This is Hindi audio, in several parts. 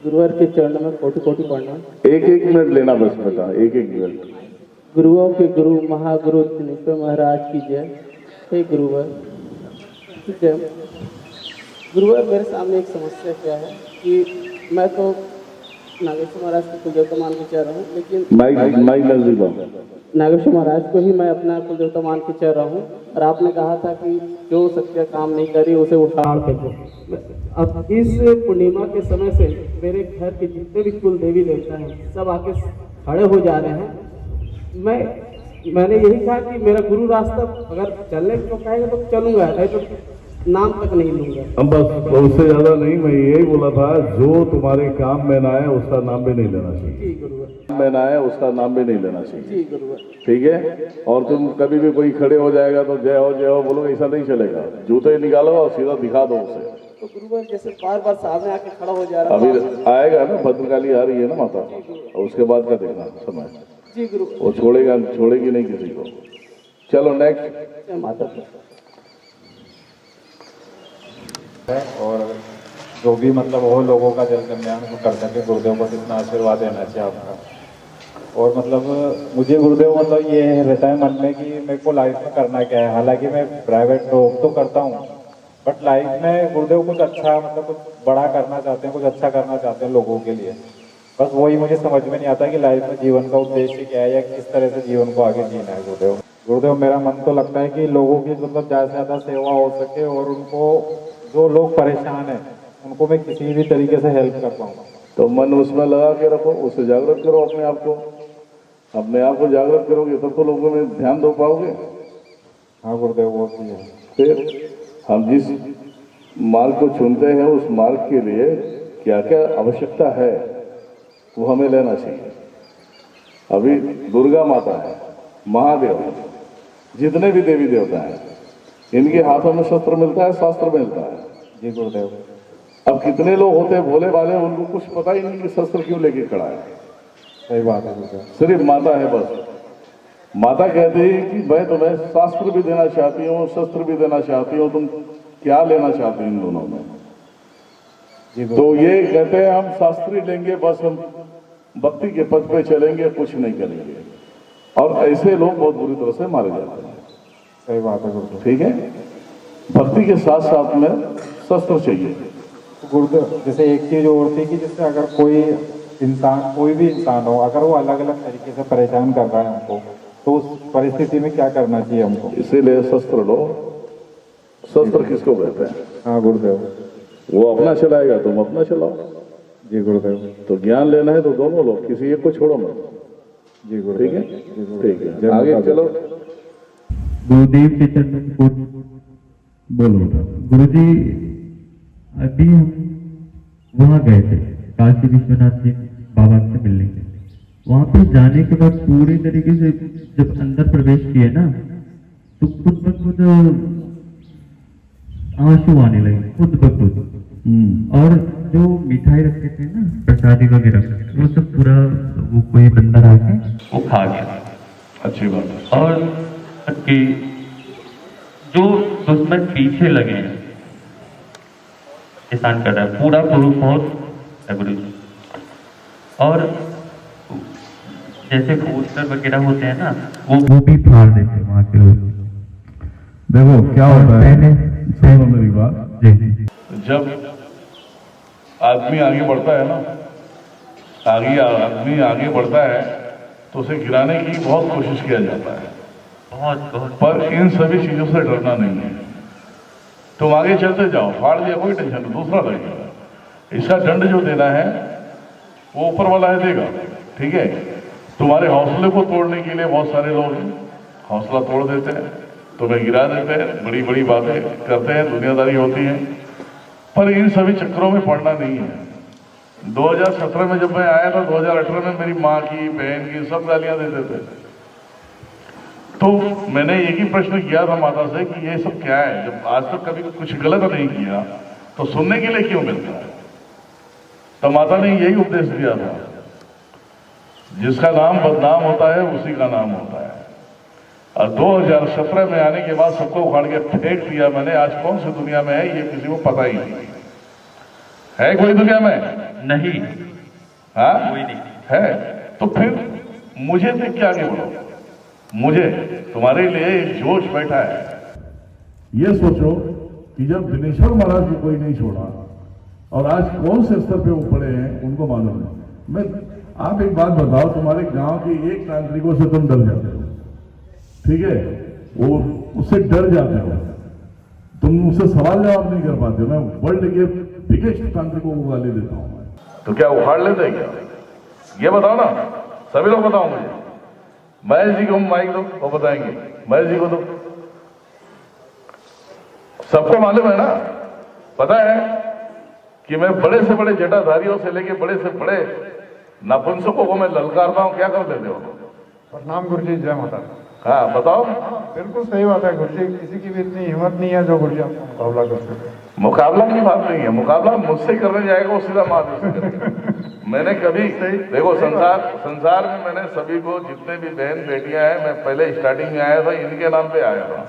गुरुवर के चरण में कोटि कोटि प्रणाम। एक एक मिनट लेना बस बेटा, एक एक मिनट। गुरुओं के गुरु महागुरु दिनेश्वर महाराज की जय। हे गुरुवर की जय। गुरुवर, मेरे सामने एक समस्या क्या है कि मैं तो नागेश्वर महाराज को कुलदेवता मान के चल रहा हूँ, लेकिन माइक माइक नजदीक लाओ। नागेश्वर महाराज को ही मैं अपना कुलदेवता मान के चल रहा हूँ। और आपने कहा था कि जो सत्य काम नहीं करी उसे उखाड़ फेंको। अब इस पूर्णिमा के समय से मेरे घर के जितने भी कुल देवी देवता हैं सब आके खड़े हो जा रहे हैं। मैंने यही कहा कि मेरा गुरु रास्ता अगर चलने को कहेगा तो चलूंगा, नहीं तो नाम तक नहीं लूंगा। हम बस उससे ज्यादा नहीं, मैं यही बोला था, जो तुम्हारे काम में ना आए उसका नाम भी नहीं लेना चाहिए। जी गुरुवर। में ना आए उसका नाम भी नहीं लेना चाहिए। जी गुरुवर। ठीक है। और तुम कभी भी कोई खड़े हो जाएगा तो जय हो बोलो, ऐसा नहीं चलेगा। जूते निकालो और सीधा दिखा दो उसे। तो गुरुवर जैसे बार बार सामने आके खड़ा हो जा रहा अभी था। आएगा ना, भद्रकाली आ रही है ना माता, और उसके बाद का देखना समय। जी गुरु। वो छोड़ेगी नहीं किसी को। चलो नेक्स्ट। माता और जो भी मतलब वो लोगों का जल कल्याण कर सके, गुरुदेव को इतना आशीर्वाद देना चाहिए आपका। और मतलब मुझे गुरुदेव मतलब ये रहता है मन में कि मेरे को लाइफ में करना क्या है। हालांकि मैं प्राइवेट जॉब तो करता हूँ, बट लाइफ में गुरुदेव कुछ अच्छा मतलब कुछ बड़ा करना चाहते हैं, कुछ अच्छा करना चाहते हैं लोगों के लिए। बस वही मुझे समझ में नहीं आता कि लाइफ में जीवन का उद्देश्य क्या है या किस तरह से जीवन को आगे जीना है। गुरुदेव मेरा मन तो लगता है कि लोगों की मतलब ज़्यादा से ज़्यादा सेवा हो सके, और उनको जो लोग परेशान हैं उनको मैं किसी भी तरीके से हेल्प कर पाऊँ। तो मन उसमें लगा के रखो, उससे जागृत करो अपने आप को। अपने आप को जागृत करोगे तब तो लोगों में ध्यान दे पाओगे। हाँ गुरुदेव, वो भी है। फिर हम जिस मार्ग को चुनते हैं उस मार्ग के लिए क्या क्या आवश्यकता है वो हमें लेना चाहिए। अभी दुर्गा माता है, महादेव है, जितने भी देवी देवता हैं, इनके हाथों में शस्त्र मिलता है, शास्त्र मिलता है। जी गुरुदेव। अब कितने लोग होते हैं भोले भाले, उनको कुछ पता ही नहीं कि शस्त्र क्यों लेके खड़ा है। सही बात है गुरुदेव। सिर्फ माता है बस। माता कहती है कि मैं तुम्हें शास्त्र भी देना चाहती हूँ, शस्त्र भी देना चाहती हूँ, तुम क्या लेना चाहती हो इन दोनों में। तो ये कहते हैं हम शास्त्री लेंगे, बस हम भक्ति के पथ पे चलेंगे, कुछ नहीं करेंगे। और ऐसे लोग बहुत बुरी तरह से मारे जाते हैं। सही बात है गुरुदेव। ठीक है। भक्ति के साथ साथ में शस्त्र चाहिए। गुरुदेव जैसे एक चीज और थी कि जैसे अगर कोई इंसान, कोई भी इंसान हो, अगर वो अलग अलग तरीके से परेशान कर रहा है हमको, तो उस परिस्थिति में क्या करना चाहिए हमको। इसीलिए शस्त्र लो। शस्त्र किसको कहते हैं? हाँ गुरुदेव। वो अपना चलाएगा, तुम अपना चलाओ। जी गुरुदेव। तो ज्ञान लेना है तो दोनों लो, किसी एक को छोड़ो मत। जी गुरुदेव। ठीक है। ठीक है, आगे चलो। गुरुदेव के चरण को बोलो। गुरुजी, अभी हम वहाँ गए थे काशी विश्वनाथ जी बाबा से मिलने के। वहाँ पे जाने के बाद पूरी तरीके से जब अंदर प्रवेश किए ना, तो खुद ब खुद आंसू आने लगे, खुद ब खुद। और जो मिठाई रखे थे ना, प्रसादी वगैरह, वो सब पूरा वो कोई बंदर आके वो खा गया। अच्छी बात है। और कि जो दुश्मन पीछे लगे हैं, किसान कर रहा है, पूरा प्रूफ है गुरु जी। और जैसे पोस्टर वगैरह होते हैं ना, वो भी फाड़ देते हैं वहाँ के लोग। देखो क्या होता है, सुनो मेरी बात। जी। जब आदमी आगे बढ़ता है ना, आदमी आगे बढ़ता है तो उसे गिराने की बहुत कोशिश किया जाता है। बहुत पर इन सभी चीजों से डरना नहीं है। तुम आगे चलते जाओ, फाड़ दिया कोई टेंशन नहीं, दूसरा लगेगा। इसका दंड जो देना है वो ऊपर वाला है देगा। ठीक है। तुम्हारे हौसले को तोड़ने के लिए बहुत सारे लोग हैं, हौसला तोड़ देते हैं, तुम्हें गिरा देते हैं, बड़ी बड़ी बातें करते हैं, दुनियादारी होती है। पर इन सभी चक्करों में पड़ना नहीं है। 2017 में जब मैं आया था, 2018 में मेरी माँ की, बहन की सब गालियां देते थे। तो मैंने एक ही प्रश्न किया था माता से कि ये सब क्या है, जब आज तक कभी कुछ गलत नहीं किया तो सुनने के लिए क्यों मिलता है। तो माता ने यही उपदेश दिया था, जिसका नाम बदनाम होता है उसी का नाम होता है। और 2017 में आने के बाद सबको उखाड़ के फेंक दिया मैंने। आज कौन सी दुनिया में है ये किसी को पता ही नहीं। है कोई दुनिया में? नहीं, हाँ कोई नहीं। है तो फिर मुझे देख के आगे बढ़ो। मुझे तुम्हारे लिए एक जोश बैठा है। ये सोचो कि जब दिनेश्वर महाराज को कोई नहीं छोड़ा और आज कौन से स्तर पे वो पड़े हैं उनको मालूम है। मैं आप एक बात बताओ, तुम्हारे गांव के एक तांत्रिकों से तुम डर जाते हो, ठीक है, वो उससे डर जाते हो, तुम उससे सवाल जवाब नहीं कर पाते। मैं वर्ल्ड के बिगेस्ट तांत्रिकों को गाली देता हूं मैं। तो क्या उखाड़ लेते हैं क्या? ये बताओ ना, सभी लोग बताओ मुझे। महेश जी को माइक दो, वो बताएंगे। महेश जी को दो, सबको मालूम है ना, पता है कि मैं बड़े से बड़े जटाधारियों से लेके बड़े से बड़े नपुंसकों को मैं ललकारता हूं। क्या कर लेते हो? प्रणाम गुरु जी, जय माता। हाँ बताओ। बिल्कुल सही बात है गुरु जी, किसी की भी इतनी हिम्मत नहीं है जो गुरु जी आपका मुकाबला कर सके। मुकाबला की बात नहीं है, मुकाबला मुझसे करने जाएगा वो सीधा मार देगा। मैंने कभी देखो संसार में मैंने सभी को, जितने भी बहन बेटियां हैं, मैं पहले स्टार्टिंग में आया था इनके नाम पे आया था,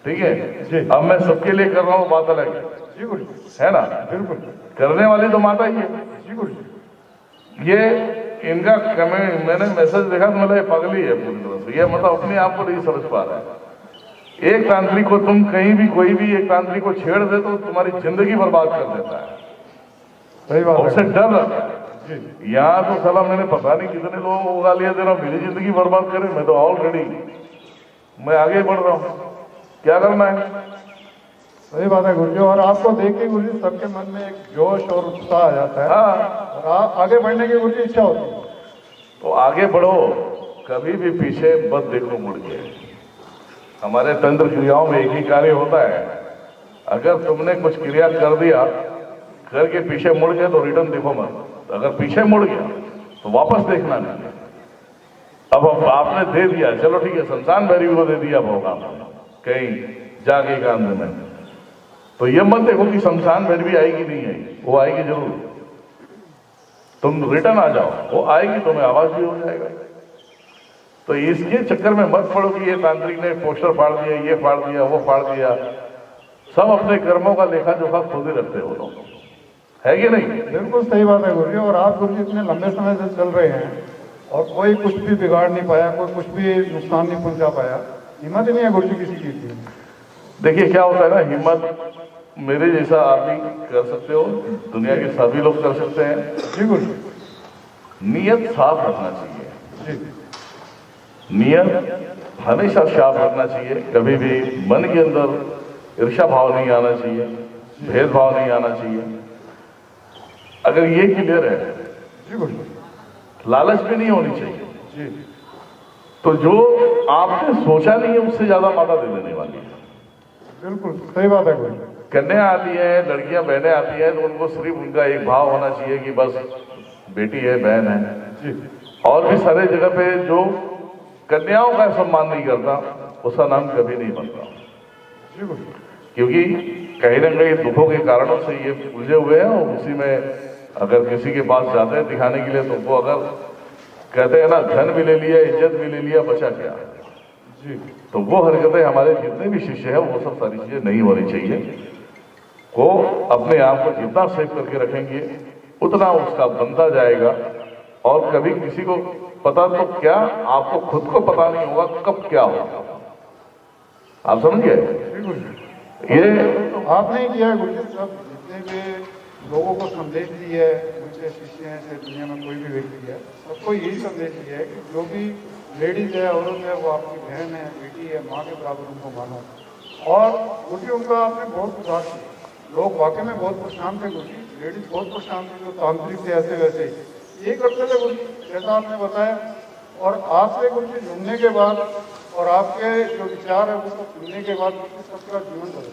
ठीक है। अब मैं सबके लिए कर रहा हूँ, बात अलग है जी गुरु, है ना। बिल्कुल करने वाली तो माता ही है जी गुरु। ये इनका कमेंट मैंने मैसेज देखा तो मतलब ये पगली है पूरी तरह से। ये मतलब अपने आप को नहीं समझ पा रहा है। एक तांत्रिक को तुम कहीं भी, कोई भी एक तांत्रिक को छेड़ दे तो तुम्हारी जिंदगी बर्बाद कर देता है। सही बात है, उससे डर लगता है। यहाँ तो साला मैंने पता नहीं कितने लोगों को गालियां दे रहा हूँ, मेरी जिंदगी बर्बाद करे। मैं तो ऑलरेडी मैं आगे बढ़ रहा हूँ, क्या करना है। सही बात है गुरु जी। और आपको देख के गुरु जी सबके मन में एक जोश और उत्साह आ जाता है, हाँ, और आगे बढ़ने की गुरु जी इच्छा होती है। तो आगे बढ़ो, कभी भी पीछे मत देखो मुड़ के। हमारे तंत्र क्रियाओं में एक ही कार्य होता है, अगर तुमने कुछ क्रिया कर दिया, करके पीछे मुड़ गए तो रिटर्न देखो मत। अगर पीछे मुड़ गया तो वापस देखना नहीं। अब आपने दे दिया, चलो ठीक है, शमशान भैरवी को दे दिया भोगा कहीं जाके काम में, तो ये मत देखो कि शमशान भैरवी आएगी नहीं आएगी, वो आएगी जरूर। तुम रिटर्न आ जाओ, वो आएगी, तुम्हें आवाज भी हो जाएगा। तो इसके चक्कर में मत पड़ो कि ये तांत्रिक ने पोस्टर फाड़ दिया, ये फाड़ दिया, वो फाड़ दिया। सब अपने कर्मों का लेखा जोखा खुद ही रखते हो लोग, है कि नहीं? बिल्कुल सही बात है गुरु जी। और आप गुरु जी इतने लंबे समय से चल रहे हैं और कोई कुछ भी बिगाड़ नहीं पाया, कोई कुछ भी नुकसान नहीं पहुंचा पाया। हिम्मत ही नहीं है गुरु जी किसी चीज की। देखिए क्या होता है ना, हिम्मत मेरे जैसा आप भी कर सकते हो, दुनिया के सभी लोग कर सकते हैं। जी गुरु जी। नियत साफ रखना चाहिए, जी नियत हमेशा साफ रखना चाहिए। कभी भी मन के अंदर ईर्ष्या भाव नहीं आना चाहिए, भेदभाव नहीं आना चाहिए। अगर ये क्लियर है, जी गुरु जी। लालच भी नहीं होनी चाहिए। जी तो जो आपने सोचा नहीं है उससे ज्यादा माता दे देने वाली है। बिल्कुल सही बात है गुरु जी। कन्या आती है, लड़कियां बहनें आती हैं, तो उनको सिर्फ उनका एक भाव होना चाहिए कि बस बेटी है, बहन है। जी और भी सारे जगह पे जो कन्याओं का सम्मान नहीं करता, उसका नाम कभी नहीं बनता। जी गुरु। क्योंकि कहीं ना कहीं दुखों के कारणों से ये उलझे हुए हैं, और उसी में अगर किसी के पास जाते हैं दिखाने के लिए, तो वो अगर कहते हैं ना, धन भी ले लिया, इज्जत भी ले लिया, बचा क्या। जी तो वो हरकतें हमारे जितने भी शिष्य हैं, वो सब सारी चीजें नहीं होनी चाहिए। वो अपने आप को जितना सेव करके रखेंगे उतना उसका बनता जाएगा। और कभी किसी को पता तो क्या, आपको खुद को पता नहीं होगा कब क्या होगा। आप समझ गए? जी गुरु जी। ये आपने ही किया है गुरु जी। सब जितने भी लोगों को संदेश दिया है, उनके शिष्य हैं, चाहे दुनिया में कोई भी व्यक्ति है, सबको यही संदेश दिया है कि जो भी लेडीज है, औरत है, वो आपकी बहन है, बेटी है, माँ के बराबर उनको मानो। और गुरु जी उनका आपने बहुत सुधार किया। लोग वाकई में बहुत परेशान थे गुरु जी, लेडीज बहुत परेशान थे, जो तांत्रिक थे ऐसे वैसे ये करते थे गुरु जी, जैसा आपने बताया। और आपसे गुरु जी जुड़ने के बाद और आपके जो विचार है उसको सुनने के बाद सबका जीवन बदल।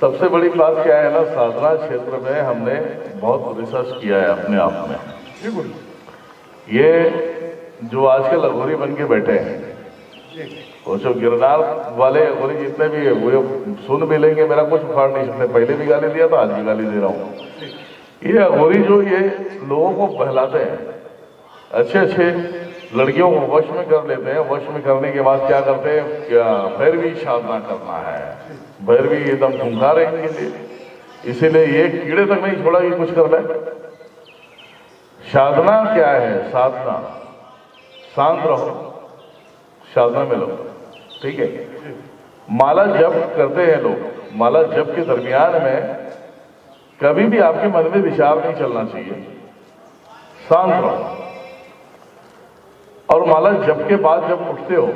सबसे बड़ी बात क्या है ना, साधना क्षेत्र में हमने बहुत रिसर्च किया है अपने आप में। जी गुरु जी। ये जो आजकल अघोरी बन के बैठे हैं, जी वो जो गिरनार वाले अघोरी जितने भी है, वो सुन भी लेंगे, मेरा कुछ उखाड़ नहीं सकते। पहले भी गाली दिया था, आज भी गाली दे रहा हूँ। ये अघोरी जो ये लोगों को बहलाते हैं, अच्छे अच्छे लड़कियों को वश में कर लेते हैं। वश में करने के बाद क्या करते हैं, क्या भैरवी साधना करना है, भैरवी एकदम खूंखार है इनके लिए। इसीलिए ये कीड़े तक नहीं छोड़ा कि कुछ कर ले। साधना क्या है? साधना शांत रहो, साधना में लो, ठीक है। माला जप करते हैं लोग, माला जप के दरमियान में कभी भी आपके मन में विचार नहीं चलना चाहिए, शांत रहो। और माला जप के बाद जब उठते हो,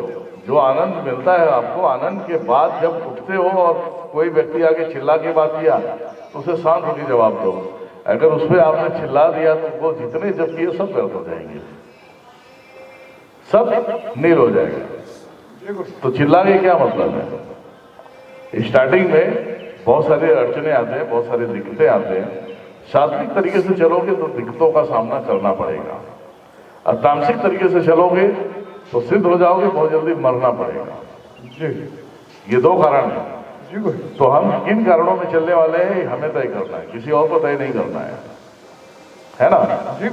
जो आनंद मिलता है आपको, आनंद के बाद जब उठते हो और कोई व्यक्ति आके चिल्ला के बात किया तो उसे शांत होकर जवाब दो। अगर उस पर आपने चिल्ला दिया तो वो जितने जब किए सब व्यर्थ हो जाएंगे, सब नील हो जाएगा। तो चिल्ला के क्या मतलब है? स्टार्टिंग में बहुत सारे अड़चने आते हैं, बहुत सारी दिक्कतें आते हैं। सात्विक तरीके से चलोगे तो दिक्कतों का सामना करना पड़ेगा, और तामसिक तरीके से चलोगे तो सिद्ध हो जाओगे, बहुत जल्दी मरना पड़ेगा जी। ये दो कारण है। तो हम किन कारणों में चलने वाले हैं हमें तय करना है, किसी और को तय नहीं करना है ना जी।